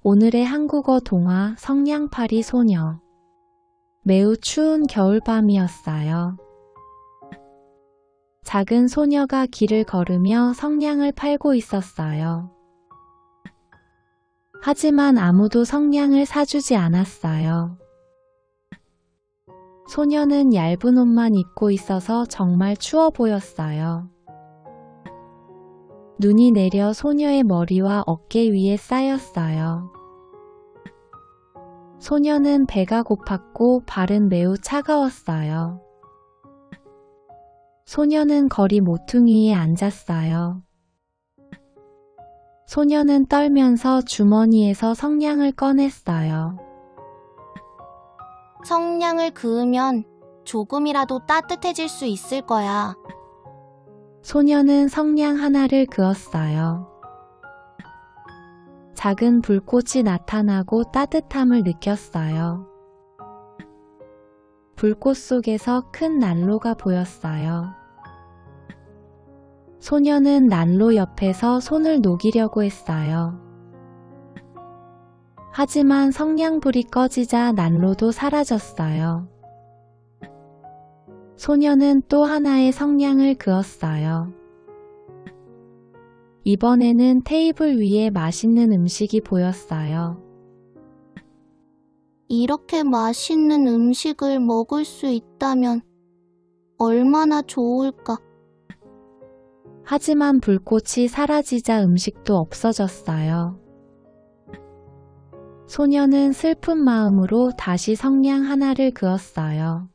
오늘의 한국어 동화 성냥팔이 소녀. 매우 추운 겨울밤이었어요. 작은 소녀가 길을 걸으며 성냥을 팔고 있었어요. 하지만 아무도 성냥을 사주지 않았어요. 소녀는 얇은 옷만 입고 있어서 정말 추워 보였어요. 눈이 내려 소녀의 머리와 어깨 위에 쌓였어요. 소녀는 배가 고팠고 발은 매우 차가웠어요. 소녀는 거리 모퉁이에 앉았어요. 소녀는 떨면서 주머니에서 성냥을 꺼냈어요. 성냥을 그으면 조금이라도 따뜻해질 수 있을 거야. 소녀는 성냥 하나를 그었어요. 작은 불꽃이 나타나고 따뜻함을 느꼈어요. 불꽃 속에서 큰 난로가 보였어요. 소녀는 난로 옆에서 손을 녹이려고 했어요. 하지만 성냥불이 꺼지자 난로도 사라졌어요. 소녀는 또 하나의 성냥을 그었어요. 이번에는 테이블 위에 맛있는 음식이 보였어요. 이렇게 맛있는 음식을 먹을 수 있다면 얼마나 좋을까? 하지만 불꽃이 사라지자 음식도 없어졌어요. 소녀는 슬픈 마음으로 다시 성냥 하나를 그었어요.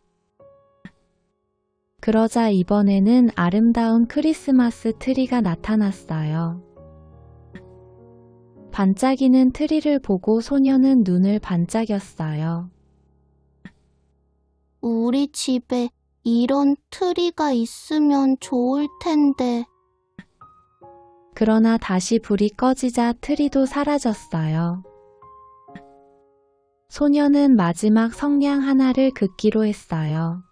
그러자 이번에는 아름다운 크리스마스 트리가 나타났어요. 반짝이는 트리를 보고 소녀는 눈을 반짝였어요. 우리 집에 이런 트리가 있으면 좋을 텐데. 그러나 다시 불이 꺼지자 트리도 사라졌어요. 소녀는 마지막 성냥 하나를 긋기로 했어요.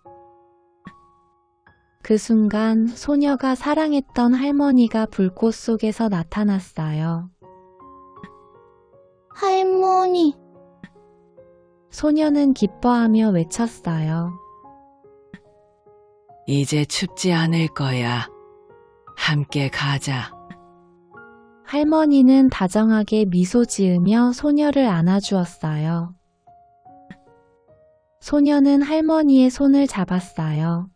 그 순간 소녀가 사랑했던 할머니가 불꽃 속에서 나타났어요. 할머니! 소녀는 기뻐하며 외쳤어요. 이제 춥지 않을 거야. 함께 가자. 할머니는 다정하게 미소 지으며 소녀를 안아주었어요. 소녀는 할머니의 손을 잡았어요.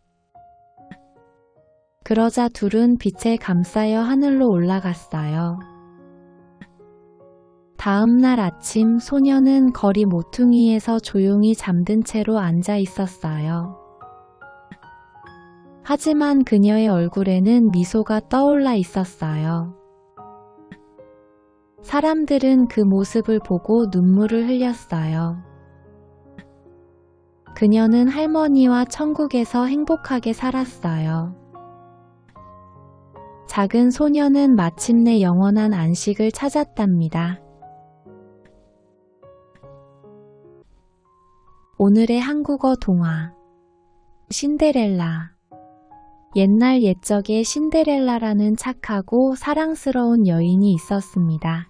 그러자 둘은 빛에 감싸여 하늘로 올라갔어요. 다음 날 아침 소녀는 거리 모퉁이에서 조용히 잠든 채로 앉아 있었어요. 하지만 그녀의 얼굴에는 미소가 떠올라 있었어요. 사람들은 그 모습을 보고 눈물을 흘렸어요. 그녀는 할머니와 천국에서 행복하게 살았어요. 작은 소녀는 마침내 영원한 안식을 찾았답니다. 오늘의 한국어 동화 신데렐라. 옛날 옛적에 신데렐라라는 착하고 사랑스러운 여인이 있었습니다.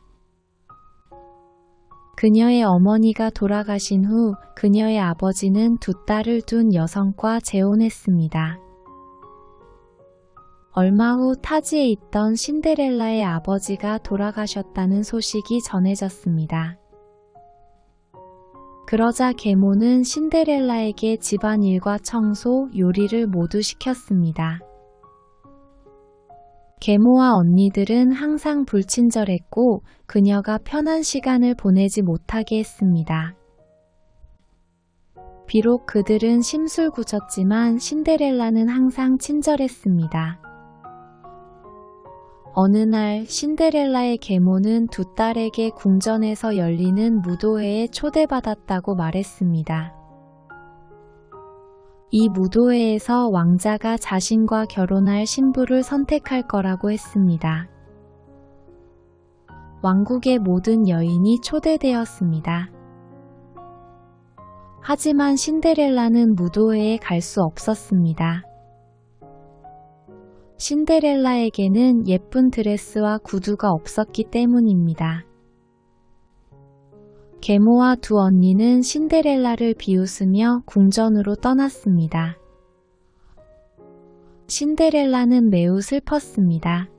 그녀의 어머니가 돌아가신 후 그녀의 아버지는 두 딸을 둔 여성과 재혼했습니다. 얼마 후 타지에 있던 신데렐라의 아버지가 돌아가셨다는 소식이 전해졌습니다. 그러자 계모는 신데렐라에게 집안일과 청소, 요리를 모두 시켰습니다. 계모와 언니들은 항상 불친절했고 그녀가 편한 시간을 보내지 못하게 했습니다. 비록 그들은 심술궂었지만 신데렐라는 항상 친절했습니다. 어느 날 신데렐라의 계모는 두 딸에게 궁전에서 열리는 무도회에 초대받았다고 말했습니다. 이 무도회에서 왕자가 자신과 결혼할 신부를 선택할 거라고 했습니다. 왕국의 모든 여인이 초대되었습니다. 하지만 신데렐라는 무도회에 갈 수 없었습니다. 신데렐라에게는 예쁜 드레스와 구두가 없었기 때문입니다. 계모와 두 언니는 신데렐라를 비웃으며 궁전으로 떠났습니다. 신데렐라는 매우 슬펐습니다.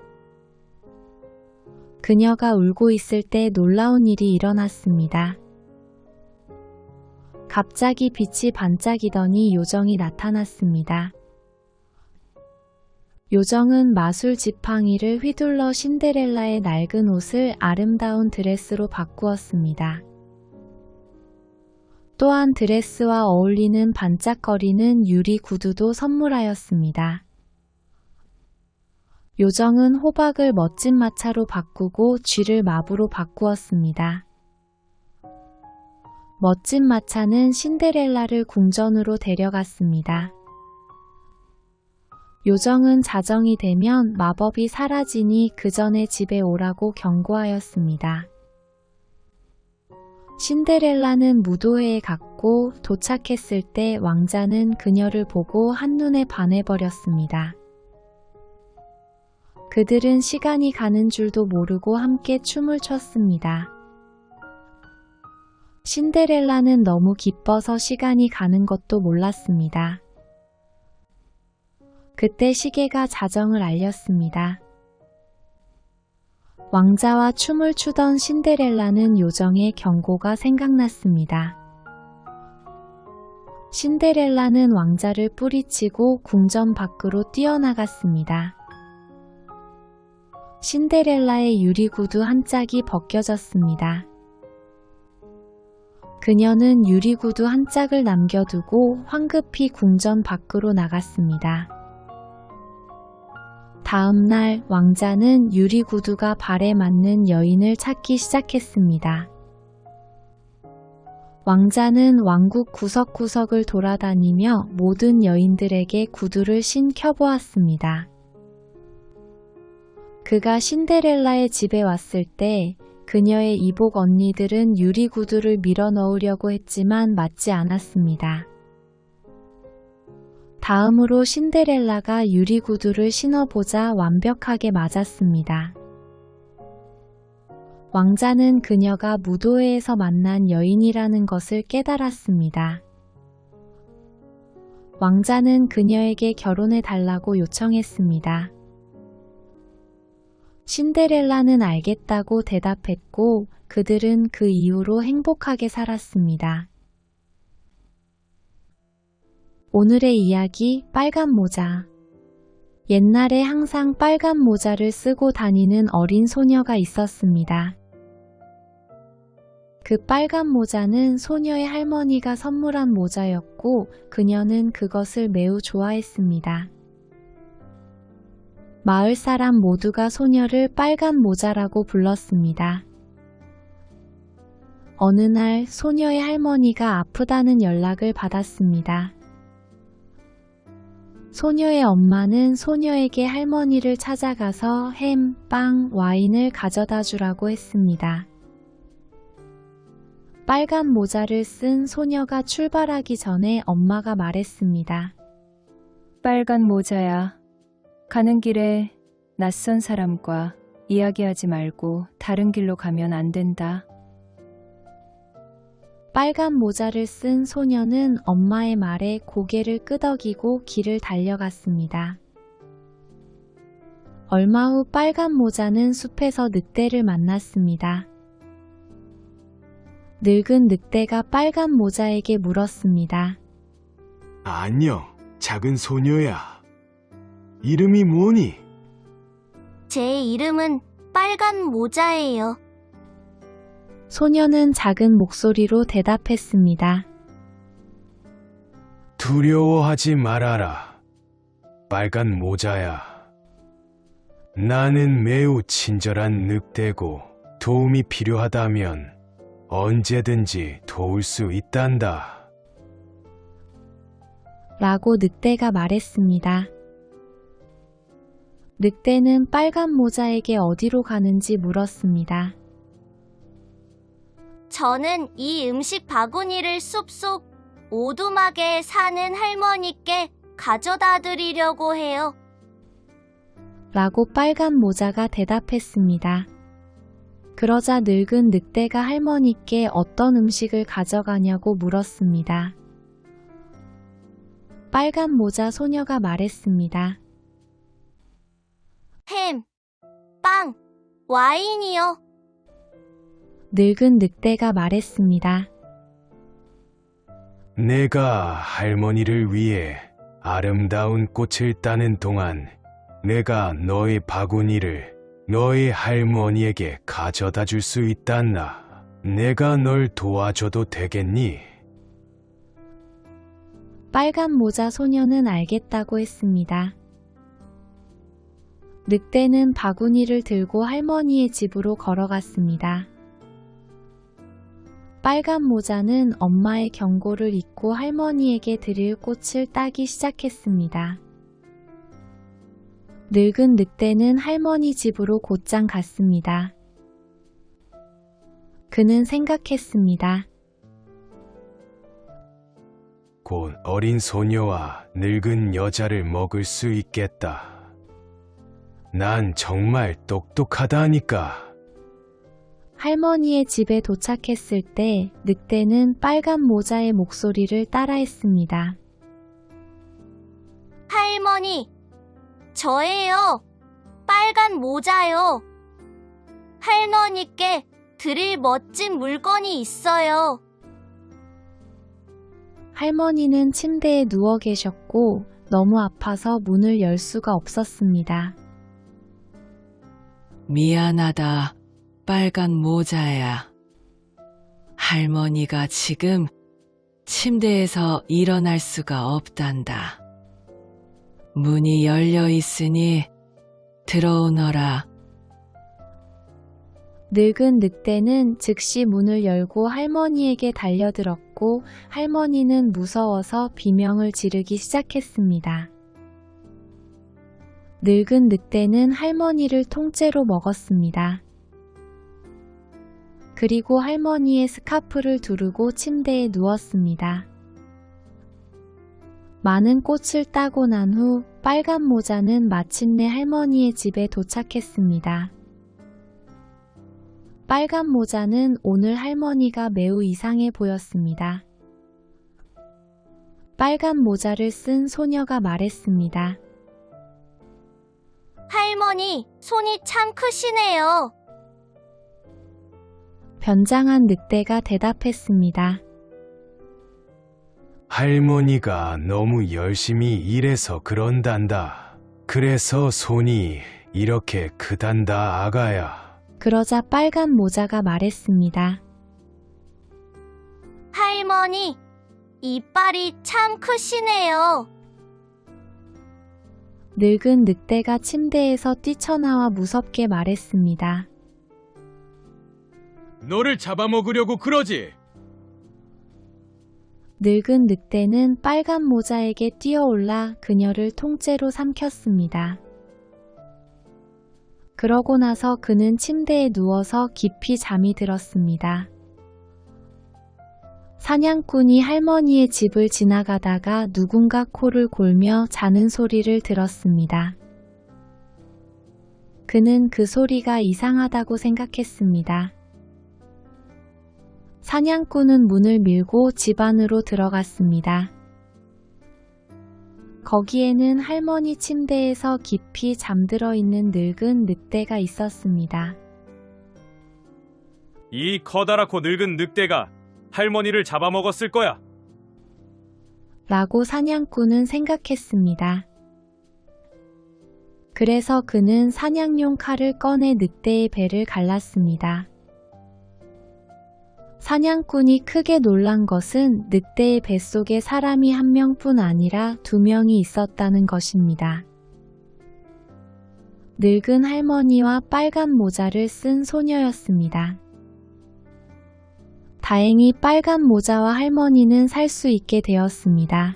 그녀가 울고 있을 때 놀라운 일이 일어났습니다. 갑자기 빛이 반짝이더니 요정이 나타났습니다. 요정은 마술 지팡이를 휘둘러 신데렐라의 낡은 옷을 아름다운 드레스로 바꾸었습니다. 또한 드레스와 어울리는 반짝거리는 유리 구두도 선물하였습니다. 요정은 호박을 멋진 마차로 바꾸고 쥐를 마부로 바꾸었습니다. 멋진 마차는 신데렐라를 궁전으로 데려갔습니다. 요정은 자정이 되면 마법이 사라지니 그 전에 집에 오라고 경고하였습니다. 신데렐라는 무도회에 갔고 도착했을 때 왕자는 그녀를 보고 한눈에 반해버렸습니다. 그들은 시간이 가는 줄도 모르고 함께 춤을 췄습니다. 신데렐라는 너무 기뻐서 시간이 가는 것도 몰랐습니다. 그때 시계가 자정을 알렸습니다. 왕자와 춤을 추던 신데렐라는 요정의 경고가 생각났습니다. 신데렐라는 왕자를 뿌리치고 궁전 밖으로 뛰어나갔습니다. 신데렐라의 유리구두 한 짝이 벗겨졌습니다. 그녀는 유리구두 한 짝을 남겨두고 황급히 궁전 밖으로 나갔습니다. 다음 날 왕자는 유리구두가 발에 맞는 여인을 찾기 시작했습니다. 왕자는 왕국 구석구석을 돌아다니며 모든 여인들에게 구두를 신켜보았습니다. 그가 신데렐라의 집에 왔을 때 그녀의 이복 언니들은 유리구두를 밀어 넣으려고 했지만 맞지 않았습니다. 다음으로 신데렐라가 유리구두를 신어보자 완벽하게 맞았습니다. 왕자는 그녀가 무도회에서 만난 여인이라는 것을 깨달았습니다. 왕자는 그녀에게 결혼해달라고 요청했습니다. 신데렐라는 알겠다고 대답했고 그들은 그 이후로 행복하게 살았습니다. 오늘의 이야기 빨간 모자. 옛날에 항상 빨간 모자를 쓰고 다니는 어린 소녀가 있었습니다. 그 빨간 모자는 소녀의 할머니가 선물한 모자였고 그녀는 그것을 매우 좋아했습니다. 마을 사람 모두가 소녀를 빨간 모자라고 불렀습니다. 어느 날 소녀의 할머니가 아프다는 연락을 받았습니다. 소녀의 엄마는 소녀에게 할머니를 찾아가서 햄, 빵, 와인을 가져다 주라고 했습니다. 빨간 모자를 쓴 소녀가 출발하기 전에 엄마가 말했습니다. 빨간 모자야. 가는 길에 낯선 사람과 이야기하지 말고 다른 길로 가면 안 된다. 빨간 모자를 쓴 소녀는 엄마의 말에 고개를 끄덕이고 길을 달려갔습니다. 얼마 후 빨간 모자는 숲에서 늑대를 만났습니다. 늙은 늑대가 빨간 모자에게 물었습니다. 안녕, 작은 소녀야. 이름이 뭐니? 제 이름은 빨간 모자예요. 소녀는 작은 목소리로 대답했습니다. 두려워하지 말아라. 빨간 모자야. 나는 매우 친절한 늑대고 도움이 필요하다면 언제든지 도울 수 있단다. 라고 늑대가 말했습니다. 늑대는 빨간 모자에게 어디로 가는지 물었습니다. 저는 이 음식 바구니를 숲속 오두막에 사는 할머니께 가져다 드리려고 해요. 라고 빨간 모자가 대답했습니다. 그러자 늙은 늑대가 할머니께 어떤 음식을 가져가냐고 물었습니다. 빨간 모자 소녀가 말했습니다. 햄, 빵, 와인이요. 늙은 늑대가 말했습니다. 내가 할머니를 위해 아름다운 꽃을 따는 동안 내가 너의 바구니를 너의 할머니에게 가져다 줄 수 있단다. 내가 널 도와줘도 되겠니? 빨간 모자 소녀는 알겠다고 했습니다. 늑대는 바구니를 들고 할머니의 집으로 걸어갔습니다. 빨간 모자는 엄마의 경고를 잊고 할머니에게 드릴 꽃을 따기 시작했습니다. 늙은 늑대는 할머니 집으로 곧장 갔습니다. 그는 생각했습니다. 곧 어린 소녀와 늙은 여자를 먹을 수 있겠다. 난 정말 똑똑하다니까. 할머니의 집에 도착했을 때 늑대는 빨간 모자의 목소리를 따라했습니다. 할머니, 저예요. 빨간 모자요. 할머니께 드릴 멋진 물건이 있어요. 할머니는 침대에 누워 계셨고 너무 아파서 문을 열 수가 없었습니다. 미안하다, 빨간 모자야. 할머니가 지금 침대에서 일어날 수가 없단다. 문이 열려 있으니 들어오너라. 늙은 늑대는 즉시 문을 열고 할머니에게 달려들었고 할머니는 무서워서 비명을 지르기 시작했습니다. 늙은 늑대는 할머니를 통째로 먹었습니다. 그리고 할머니의 스카프를 두르고 침대에 누웠습니다. 많은 꽃을 따고 난 후 빨간 모자는 마침내 할머니의 집에 도착했습니다. 빨간 모자는 오늘 할머니가 매우 이상해 보였습니다. 빨간 모자를 쓴 소녀가 말했습니다. 할머니, 손이 참 크시네요. 변장한 늑대가 대답했습니다. 할머니가 너무 열심히 일해서 그런단다. 그래서 손이 이렇게 크단다, 아가야. 그러자 빨간 모자가 말했습니다. 할머니, 이빨이 참 크시네요. 늙은 늑대가 침대에서 뛰쳐나와 무섭게 말했습니다. 너를 잡아먹으려고 그러지? 늙은 늑대는 빨간 모자에게 뛰어올라 그녀를 통째로 삼켰습니다. 그러고 나서 그는 침대에 누워서 깊이 잠이 들었습니다. 사냥꾼이 할머니의 집을 지나가다가 누군가 코를 골며 자는 소리를 들었습니다. 그는 그 소리가 이상하다고 생각했습니다. 사냥꾼은 문을 밀고 집 안으로 들어갔습니다. 거기에는 할머니 침대에서 깊이 잠들어 있는 늙은 늑대가 있었습니다. 이 커다랗고 늙은 늑대가 할머니를 잡아먹었을 거야. 라고 사냥꾼은 생각했습니다. 그래서 그는 사냥용 칼을 꺼내 늑대의 배를 갈랐습니다. 사냥꾼이 크게 놀란 것은 늑대의 뱃속에 사람이 한 명뿐 아니라 2명이 있었다는 것입니다. 늙은 할머니와 빨간 모자를 쓴 소녀였습니다. 다행히 빨간 모자와 할머니는 살 수 있게 되었습니다.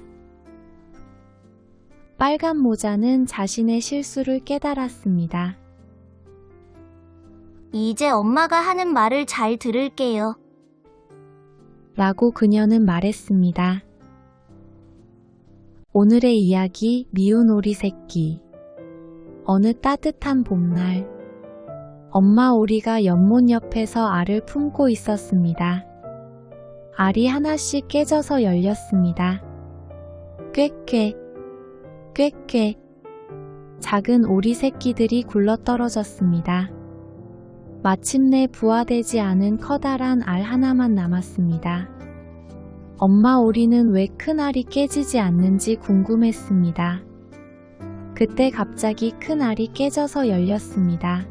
빨간 모자는 자신의 실수를 깨달았습니다. 이제 엄마가 하는 말을 잘 들을게요. 라고 그녀는 말했습니다. 오늘의 이야기 미운 오리 새끼. 어느 따뜻한 봄날 엄마 오리가 연못 옆에서 알을 품고 있었습니다. 알이 하나씩 깨져서 열렸습니다. 꾀꾀, 꾀꾀. 작은 오리 새끼들이 굴러떨어졌습니다. 마침내 부화되지 않은 커다란 알 하나만 남았습니다. 엄마 오리는 왜 큰 알이 깨지지 않는지 궁금했습니다. 그때 갑자기 큰 알이 깨져서 열렸습니다.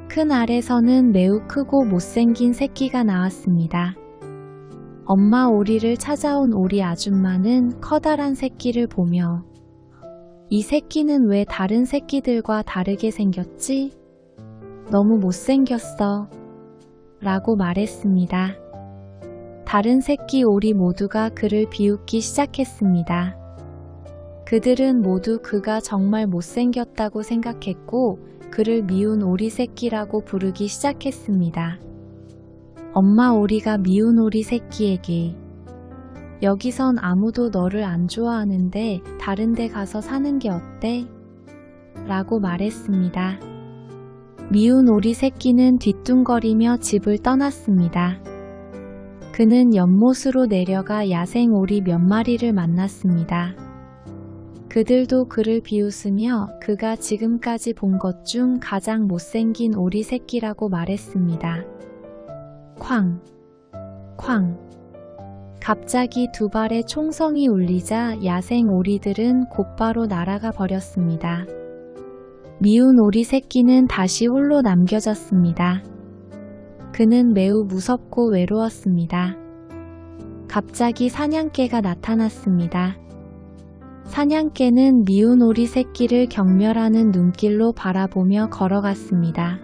큰 알에서는 매우 크고 못생긴 새끼가 나왔습니다. 엄마 오리를 찾아온 오리 아줌마는 커다란 새끼를 보며 이 새끼는 왜 다른 새끼들과 다르게 생겼지? 너무 못생겼어. 라고 말했습니다. 다른 새끼 오리 모두가 그를 비웃기 시작했습니다. 그들은 모두 그가 정말 못생겼다고 생각했고 그를 미운 오리 새끼라고 부르기 시작했습니다. 엄마 오리가 미운 오리 새끼에게 여기선 아무도 너를 안 좋아하는데 다른 데 가서 사는 게 어때? 라고 말했습니다. 미운 오리 새끼는 뒤뚱거리며 집을 떠났습니다. 그는 연못으로 내려가 야생 오리 몇 마리를 만났습니다. 그들도 그를 비웃으며 그가 지금까지 본 것 중 가장 못생긴 오리 새끼라고 말했습니다. 쾅! 쾅! 갑자기 두 발의 총성이 울리자 야생 오리들은 곧바로 날아가 버렸습니다. 미운 오리 새끼는 다시 홀로 남겨졌습니다. 그는 매우 무섭고 외로웠습니다. 갑자기 사냥개가 나타났습니다. 사냥개는 미운 오리 새끼를 경멸하는 눈길로 바라보며 걸어갔습니다.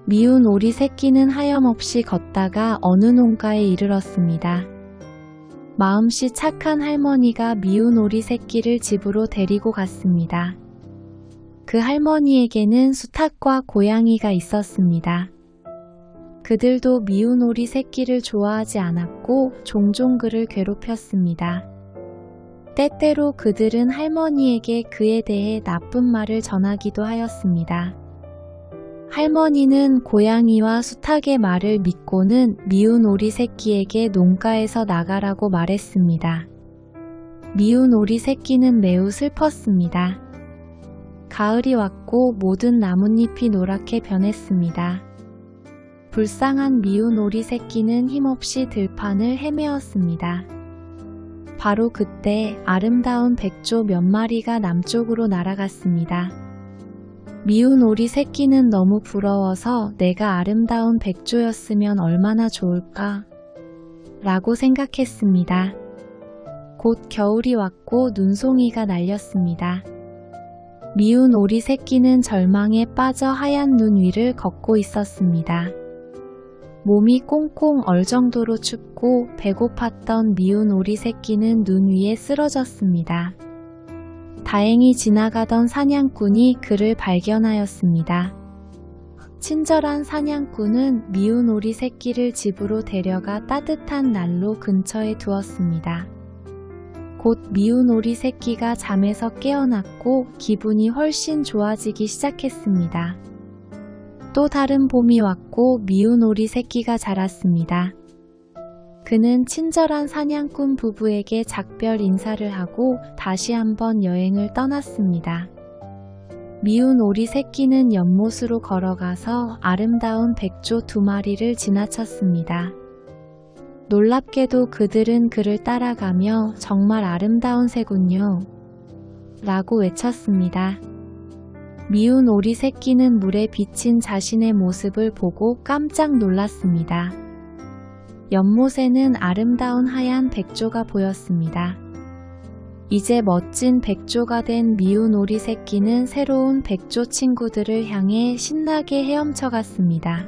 미운 오리 새끼는 하염없이 걷다가 어느 농가에 이르렀습니다. 마음씨 착한 할머니가 미운 오리 새끼를 집으로 데리고 갔습니다. 그 할머니에게는 수탉과 고양이가 있었습니다. 그들도 미운 오리 새끼를 좋아하지 않았고 종종 그를 괴롭혔습니다. 때때로 그들은 할머니에게 그에 대해 나쁜 말을 전하기도 하였습니다. 할머니는 고양이와 수탉의 말을 믿고는 미운 오리 새끼에게 농가에서 나가라고 말했습니다. 미운 오리 새끼는 매우 슬펐습니다. 가을이 왔고 모든 나뭇잎이 노랗게 변했습니다. 불쌍한 미운 오리 새끼는 힘없이 들판을 헤매었습니다. 바로 그때 아름다운 백조 몇 마리가 남쪽으로 날아갔습니다. 미운 오리 새끼는 너무 부러워서 내가 아름다운 백조였으면 얼마나 좋을까? 라고 생각했습니다. 곧 겨울이 왔고 눈송이가 날렸습니다. 미운 오리 새끼는 절망에 빠져 하얀 눈 위를 걷고 있었습니다. 몸이 꽁꽁 얼 정도로 춥고 배고팠던 미운 오리 새끼는 눈 위에 쓰러졌습니다. 다행히 지나가던 사냥꾼이 그를 발견하였습니다. 친절한 사냥꾼은 미운 오리 새끼를 집으로 데려가 따뜻한 난로 근처에 두었습니다. 곧 미운 오리 새끼가 잠에서 깨어났고 기분이 훨씬 좋아지기 시작했습니다. 또 다른 봄이 왔고 미운 오리 새끼가 자랐습니다. 그는 친절한 사냥꾼 부부에게 작별 인사를 하고 다시 한번 여행을 떠났습니다. 미운 오리 새끼는 연못으로 걸어가서 아름다운 백조 2마리를 지나쳤습니다. 놀랍게도 그들은 그를 따라가며 정말 아름다운 새군요. 라고 외쳤습니다. 미운 오리 새끼는 물에 비친 자신의 모습을 보고 깜짝 놀랐습니다. 연못에는 아름다운 하얀 백조가 보였습니다. 이제 멋진 백조가 된 미운 오리 새끼는 새로운 백조 친구들을 향해 신나게 헤엄쳐 갔습니다.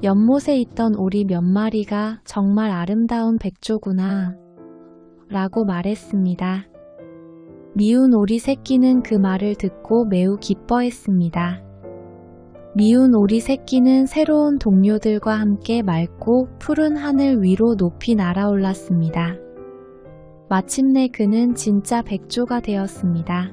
연못에 있던 오리 몇 마리가 정말 아름다운 백조구나 라고 말했습니다. 미운 오리 새끼는 그 말을 듣고 매우 기뻐했습니다. 미운 오리 새끼는 새로운 동료들과 함께 맑고 푸른 하늘 위로 높이 날아올랐습니다. 마침내 그는 진짜 백조가 되었습니다.